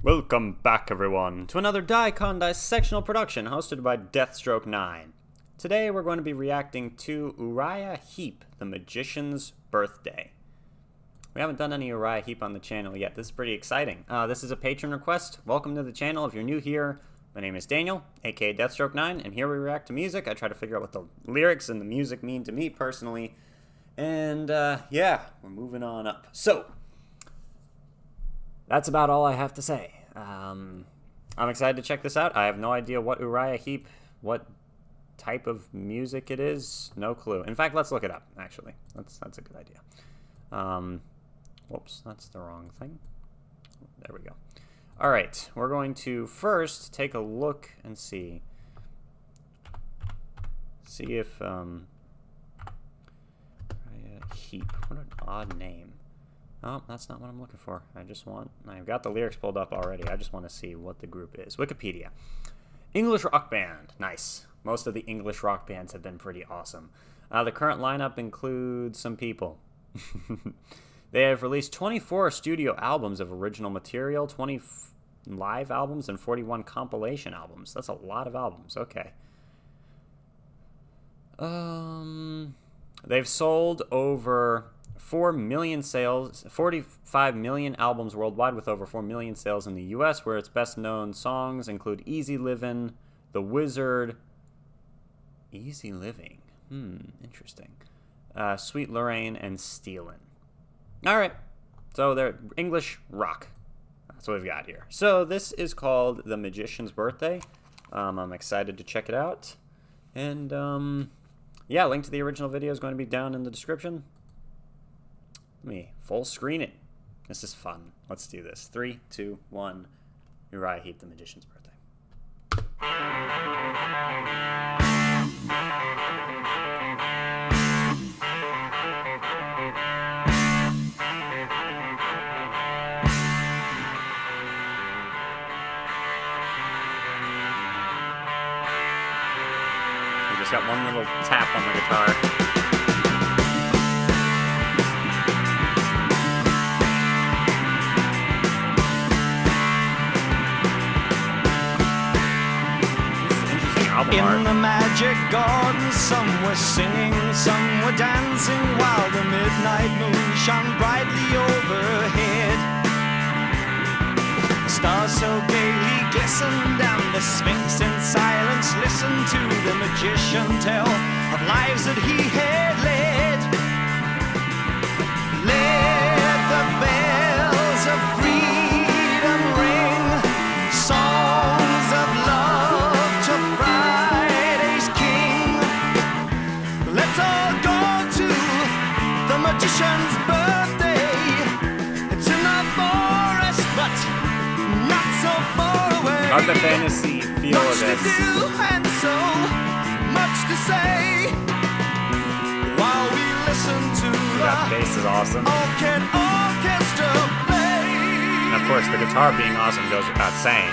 Welcome back, everyone, to another dicondissectional production hosted by Deathstroke9. Today we're going to be reacting to Uriah Heep, the Magician's Birthday. We haven't done any Uriah Heep on the channel yet. This is pretty exciting. This is a patron request. Welcome to the channel. If you're new here, my name is Daniel, aka Deathstroke9, and here we react to music. I try to figure out what the lyrics and the music mean to me personally. And yeah, we're moving on up. So, that's about all I have to say. I'm excited to check this out. I have no idea what Uriah Heep, what type of music it is. No clue. In fact, let's look it up, actually. That's a good idea. Whoops, that's the wrong thing. There we go. All right, we're going to first take a look and see if Uriah Heep, what an odd name. Oh, that's not what I'm looking for. I've got the lyrics pulled up already. I just want to see what the group is. Wikipedia. English rock band. Nice. Most of the English rock bands have been pretty awesome. The current lineup includes some people. They have released 24 studio albums of original material, 20 live albums, and 41 compilation albums. That's a lot of albums. Okay. They've sold over 4 million sales, 45 million albums worldwide, with over 4 million sales in the US, where its best known songs include Easy Livin', The Wizard, Easy Living, interesting, Sweet Lorraine, and Stealin'. Alright, so they're English rock. That's what we've got here. So this is called The Magician's Birthday. I'm excited to check it out. And yeah, link to the original video is going to be down in the description. Let me full screen it. This is fun. Let's do this. 3, 2, 1. Uriah Heep, The Magician's Birthday. We just got one little tap on the guitar. In the magic garden, some were singing, some were dancing, while the midnight moon shone brightly overhead. The stars so gaily glistened, and the Sphinx in silence listened to the magician tell of lives that he had led. Let the bells of freedom ring, songs of love to Friday's king. Let's all go to the magician's birthday. It's in the forest, but not so far away. How's the fantasy feel of this? Much to do and so much to say, while we listen to that bass is awesome. orchestra play. And of course, the guitar being awesome goes without saying.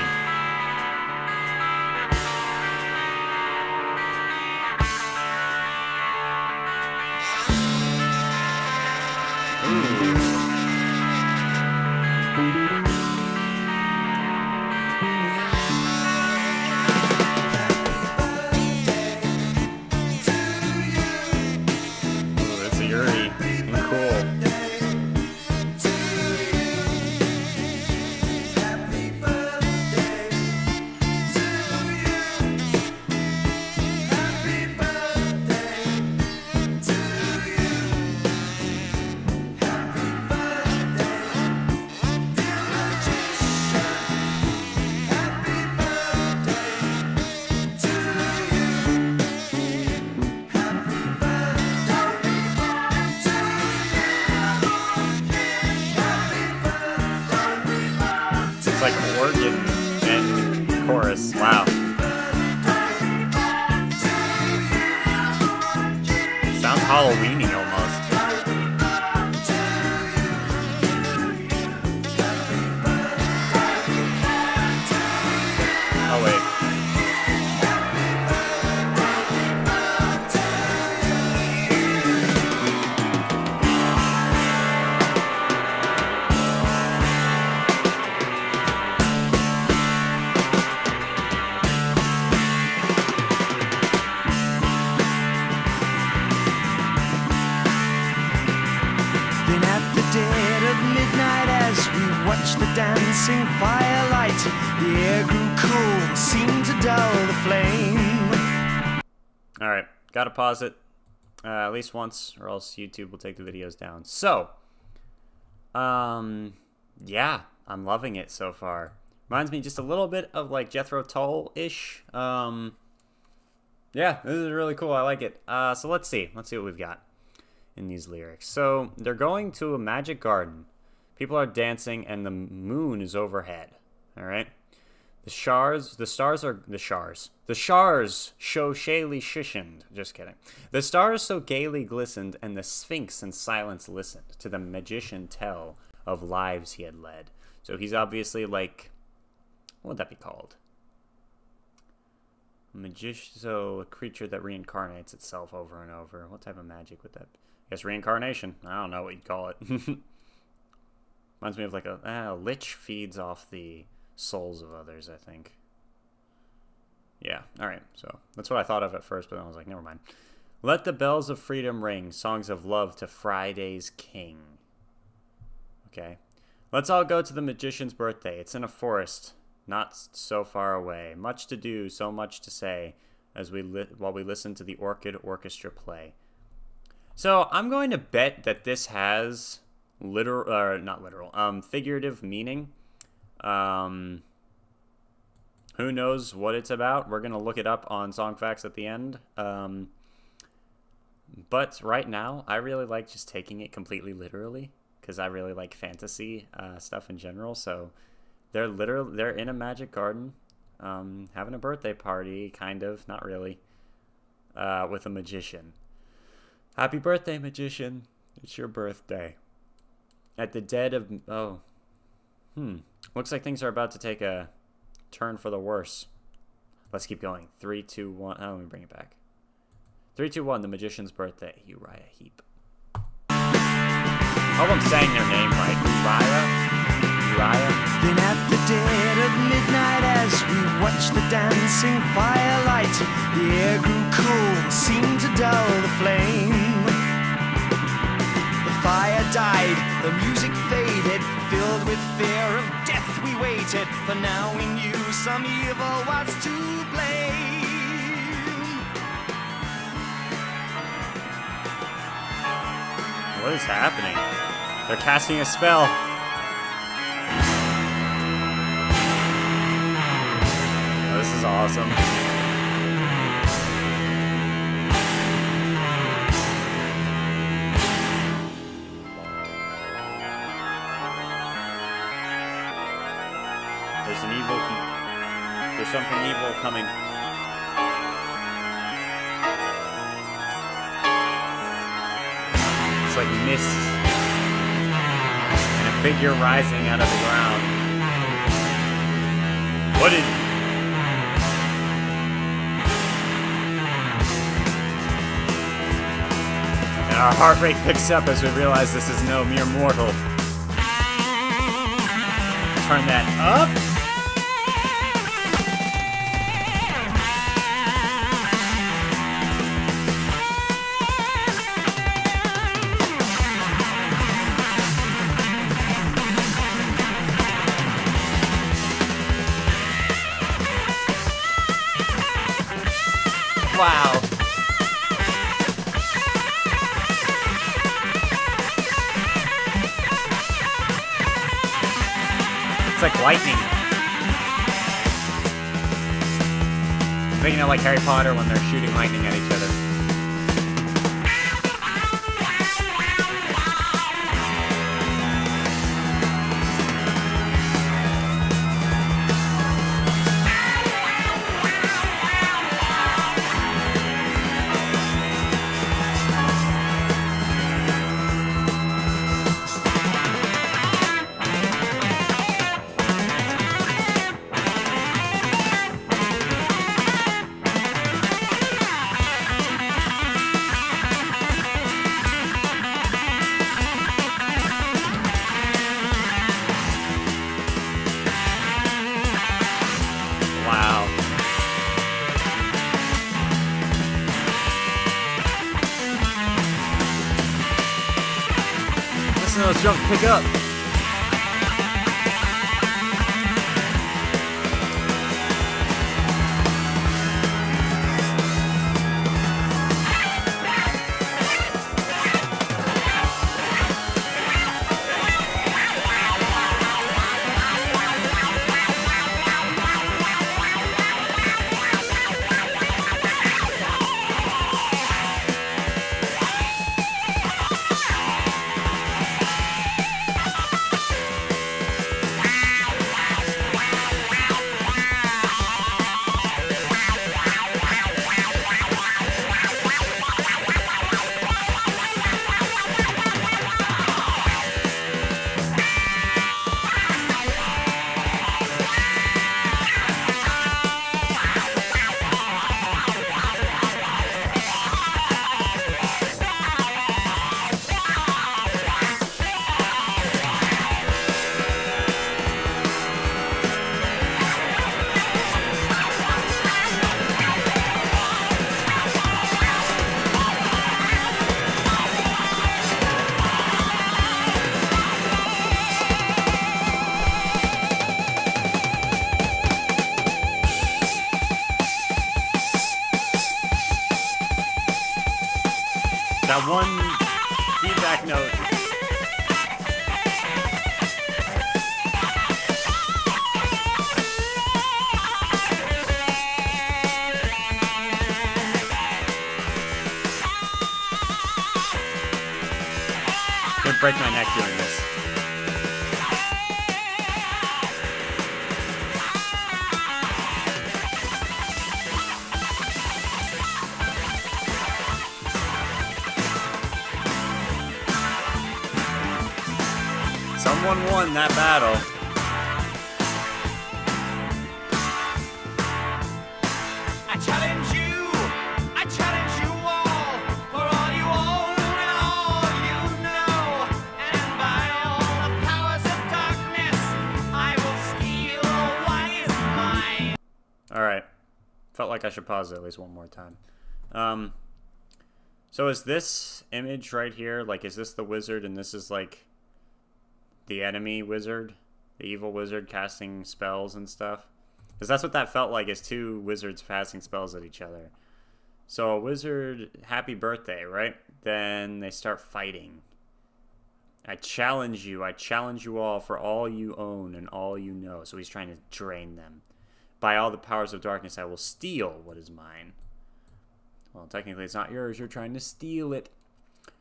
Like organ and chorus. Wow. Sounds Halloween-y almost. Oh wait. watched the dancing firelight. The air grew cold and seemed to dull the flame. Alright, gotta pause it at least once, or else YouTube will take the videos down. So, yeah, I'm loving it so far. Reminds me just a little bit of like Jethro Tull-ish. Yeah, this is really cool. I like it. So let's see what we've got in these lyrics. So they're going to a magic garden. People are dancing and the moon is overhead. All right. The stars show shayly shishened. Just kidding. The stars so gaily glistened, and the Sphinx in silence listened to the magician tell of lives he had led. So he's obviously like, what would that be called? Magician, so a creature that reincarnates itself over and over. What type of magic would that be? I guess reincarnation. I don't know what you'd call it. Reminds me of like a lich feeds off the souls of others, I think. Yeah, alright, so that's what I thought of at first, but then I was like, never mind. Let the bells of freedom ring, songs of love to Friday's king. Okay. Let's all go to the magician's birthday. It's in a forest, not so far away. Much to do, so much to say, as while we listen to the Orchid Orchestra play. So I'm going to bet that this has figurative meaning. Who knows what it's about? We're gonna look it up on Song Facts at the end. But right now, I really like just taking it completely literally, because I really like fantasy stuff in general. So they're in a magic garden, having a birthday party, kind of, not really, with a magician. Happy birthday, magician! It's your birthday. At the dead of looks like things are about to take a turn for the worse. Let's keep going. 3, 2, 1. Oh, let me bring it back. 3, 2, 1. The magician's birthday. Uriah Heep. I hope I'm saying their name right. Uriah. Then at the dead of midnight, as we watched the dancing firelight, the air grew cold and seemed to dull the flame. The fire died, the music faded, filled with fear of death we waited, for now we knew some evil was to blame. What is happening? They're casting a spell. Oh, this is awesome. There's something evil coming. It's like mist and a figure rising out of the ground. What is... And our heart rate picks up as we realize this is no mere mortal. Turn that up. Wow. It's like lightning. Thinking of like Harry Potter when they're shooting lightning at each other. Those drums pick up. That one feedback note. Could break my neck doing this. Someone won that battle. I challenge you all, for all you own and all you know, and by all the powers of darkness, I will steal what is mine. Alright. Felt like I should pause it at least one more time. So is this image right here, like, is this the wizard and this is like the enemy wizard, the evil wizard casting spells and stuff? Because that's what that felt like, is two wizards passing spells at each other. So a wizard, happy birthday, right? Then they start fighting. I challenge you all, for all you own and all you know. So he's trying to drain them. By all the powers of darkness, I will steal what is mine. Well, technically it's not yours, you're trying to steal it.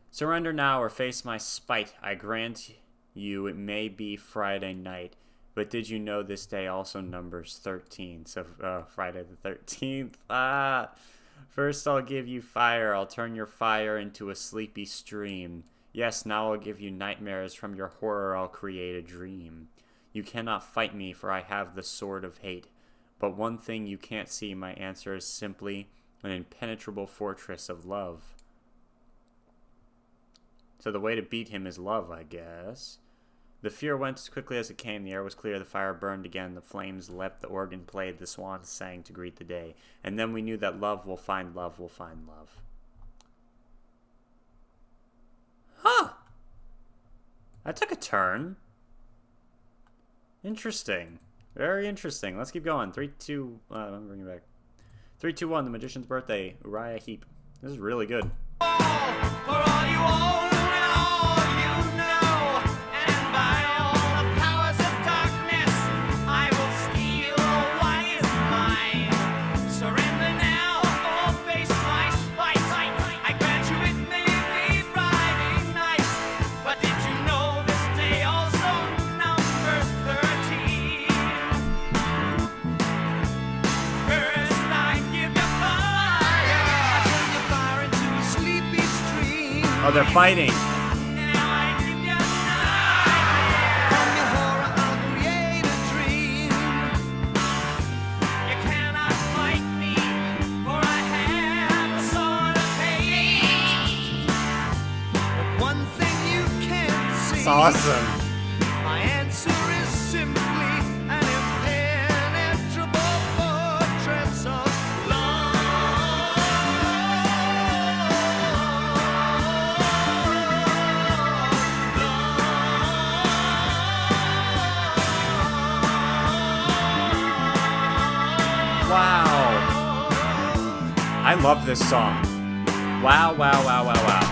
Surrender now or face my spite. I grant you, it may be Friday night, but did you know this day also numbers 13? So Friday the 13th. First I'll give you fire. I'll turn your fire into a sleepy stream. Yes, now I'll give you nightmares. From your horror I'll create a dream. You cannot fight me, for I have the sword of hate. But one thing you can't see, my answer is simply an impenetrable fortress of love. So the way to beat him is love, I guess. The fear went as quickly as it came. The air was clear. The fire burned again. The flames leapt. The organ played. The swans sang to greet the day. And then we knew that love will find love will find love. Huh! That took a turn. Interesting. Very interesting. Let's keep going. 3, 2... I'm bringing it back. 3, 2, 1. The Magician's Birthday. Uriah Heep. This is really good. For all you own and all you know, and by all the powers of darkness, I will steal what is mine. Surrender now or face my spite. I grant you it may be Friday night, but did you know this day also numbers 13? First I give you fire, I turn your fire into a sleepy stream. Oh, they're fighting. Now I give you night. From your horror I'll create a dream. You cannot fight me, for I have the sword of hate. But one thing you can't see. It's awesome. My answer is simply an impenetrable fortress of Wow. I love this song. Wow, wow, wow, wow, wow.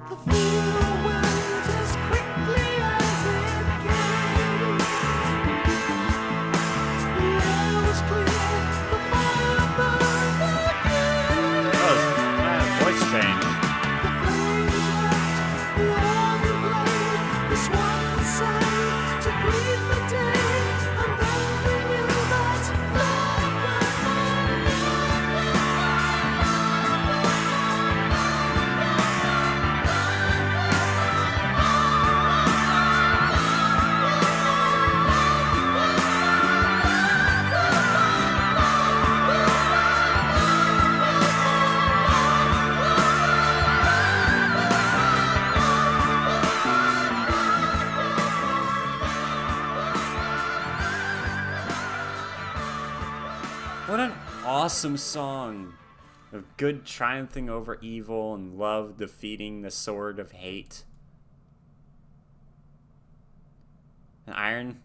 The fear went as quickly as it came. The air was clear, the fire burned again. Oh, my voice changed. The flames left, the organ played, the swans sang to greet the day, and then we knew that love will find What an awesome song of good triumphing over evil and love defeating the sword of hate. An Iron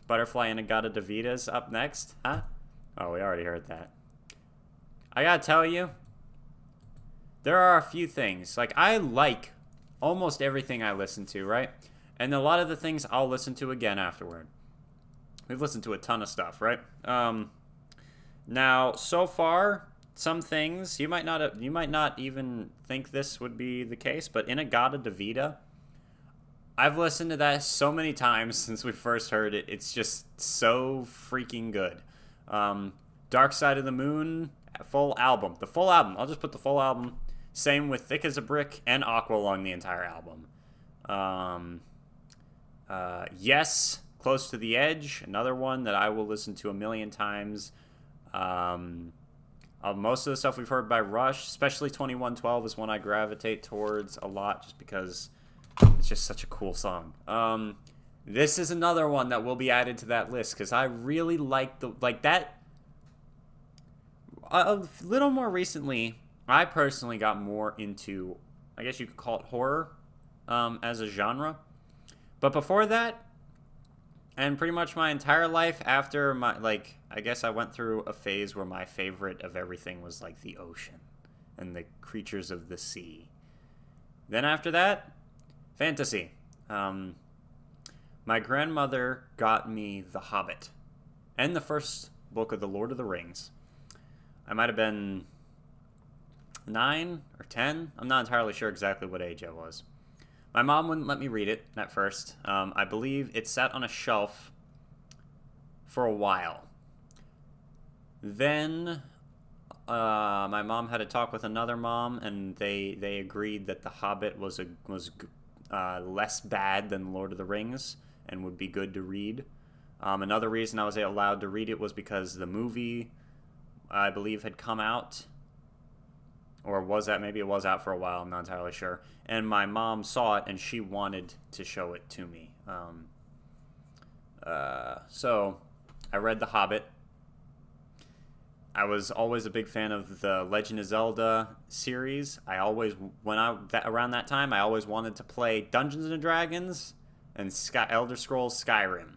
Butterfly and Agata Davita's up next, huh? Oh, we already heard that. I gotta tell you, there are a few things. Like, I like almost everything I listen to, right? And a lot of the things I'll listen to again afterward. We've listened to a ton of stuff, right? Now, so far, some things, you might not even think this would be the case, but In-A-Gadda-Da-Vida, I've listened to that so many times since we first heard it. It's just so freaking good. Dark Side of the Moon, full album. The full album. I'll just put the full album. Same with Thick as a Brick and Aqualung, the entire album. Yes, Close to the Edge, another one that I will listen to a million times. Most of the stuff we've heard by Rush, especially 2112, is one I gravitate towards a lot just because it's just such a cool song. This is another one that will be added to that list because I really like that. A little more recently, I personally got more into, I guess you could call it horror as a genre. But before that, and pretty much my entire life after my, I guess I went through a phase where my favorite of everything was, like, the ocean and the creatures of the sea. Then after that, fantasy. My grandmother got me The Hobbit and the first book of The Lord of the Rings. I might have been 9 or 10. I'm not entirely sure exactly what age I was. My mom wouldn't let me read it at first. I believe it sat on a shelf for a while. Then my mom had a talk with another mom, and they agreed that The Hobbit was less bad than Lord of the Rings and would be good to read. Another reason I was allowed to read it was because the movie, I believe, had come out. Or was that? Maybe it was out for a while. I'm not entirely sure. And my mom saw it, and she wanted to show it to me. So I read The Hobbit. I was always a big fan of the Legend of Zelda series. Around that time, I always wanted to play Dungeons and Dragons and Elder Scrolls Skyrim,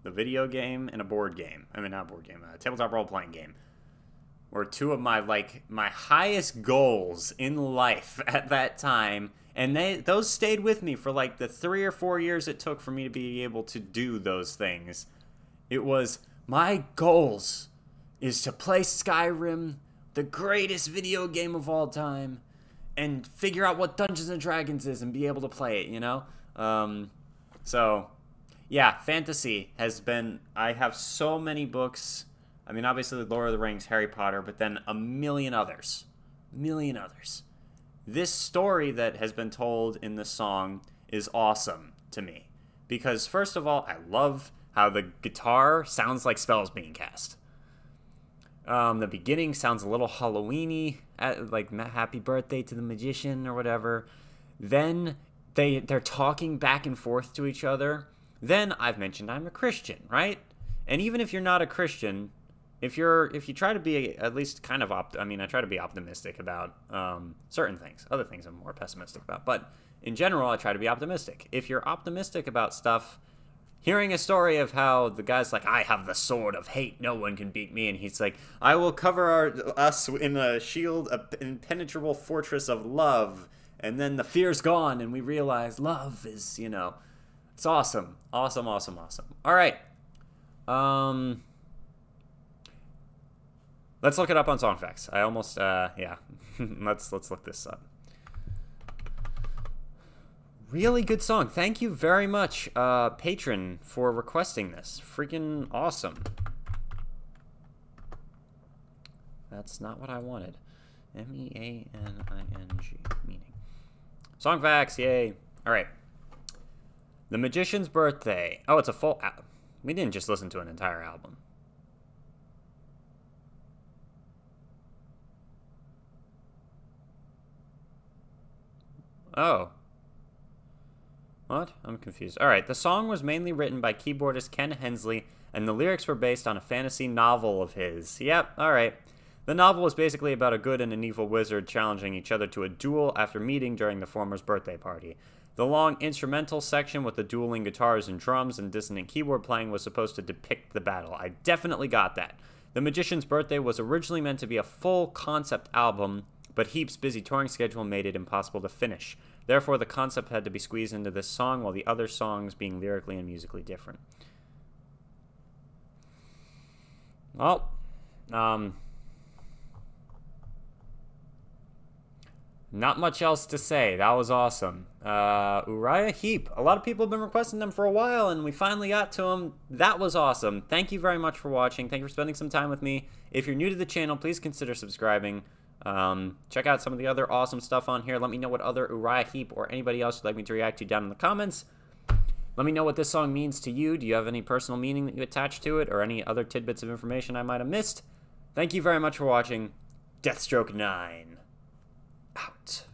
the video game and a board game. I mean, not a board game, a tabletop role-playing game. Were two of my highest goals in life at that time, and those stayed with me for like the 3 or 4 years it took for me to be able to do those things. It was my goals is to play Skyrim, the greatest video game of all time, and figure out what Dungeons and Dragons is and be able to play it, you know? So yeah, fantasy has been, I have so many books. I mean, obviously, Lord of the Rings, Harry Potter, but then a million others. This story that has been told in this song is awesome to me. Because, first of all, I love how the guitar sounds like spells being cast. The beginning sounds a little Halloween-y, like Happy Birthday to the Magician or whatever. Then they're talking back and forth to each other. Then, I've mentioned I'm a Christian, right? And even if you're not a Christian, if you try to be at least kind of I try to be optimistic about certain things. Other things I'm more pessimistic about. But in general, I try to be optimistic. If you're optimistic about stuff, hearing a story of how the guy's like, I have the sword of hate, no one can beat me, and he's like, I will cover us in a shield, an impenetrable fortress of love, and then the fear's gone, and we realize love is, it's awesome. Awesome. All right. Let's look it up on Song Facts. I almost, yeah. let's look this up. Really good song. Thank you very much, patron, for requesting this. Freaking awesome. That's not what I wanted. Meaning. Meaning. Song Facts, yay. All right. The Magician's Birthday. Oh, it's a full... We didn't just listen to an entire album. Oh. What? I'm confused. Alright, the song was mainly written by keyboardist Ken Hensley, and the lyrics were based on a fantasy novel of his. Yep, alright. The novel was basically about a good and an evil wizard challenging each other to a duel after meeting during the former's birthday party. The long instrumental section with the dueling guitars and drums and dissonant keyboard playing was supposed to depict the battle. I definitely got that. The Magician's Birthday was originally meant to be a full concept album, but Heap's busy touring schedule made it impossible to finish. Therefore, the concept had to be squeezed into this song, while the other songs being lyrically and musically different. Well, not much else to say. That was awesome. Uriah Heep. A lot of people have been requesting them for a while, and we finally got to them. That was awesome. Thank you very much for watching. Thank you for spending some time with me. If you're new to the channel, please consider subscribing. Check out some of the other awesome stuff on here. Let me know what other Uriah Heep or anybody else you'd like me to react to down in the comments. Let me know what this song means to you. Do you have any personal meaning that you attach to it, or any other tidbits of information I might have missed? Thank you very much for watching. Deathstroke 9. Out.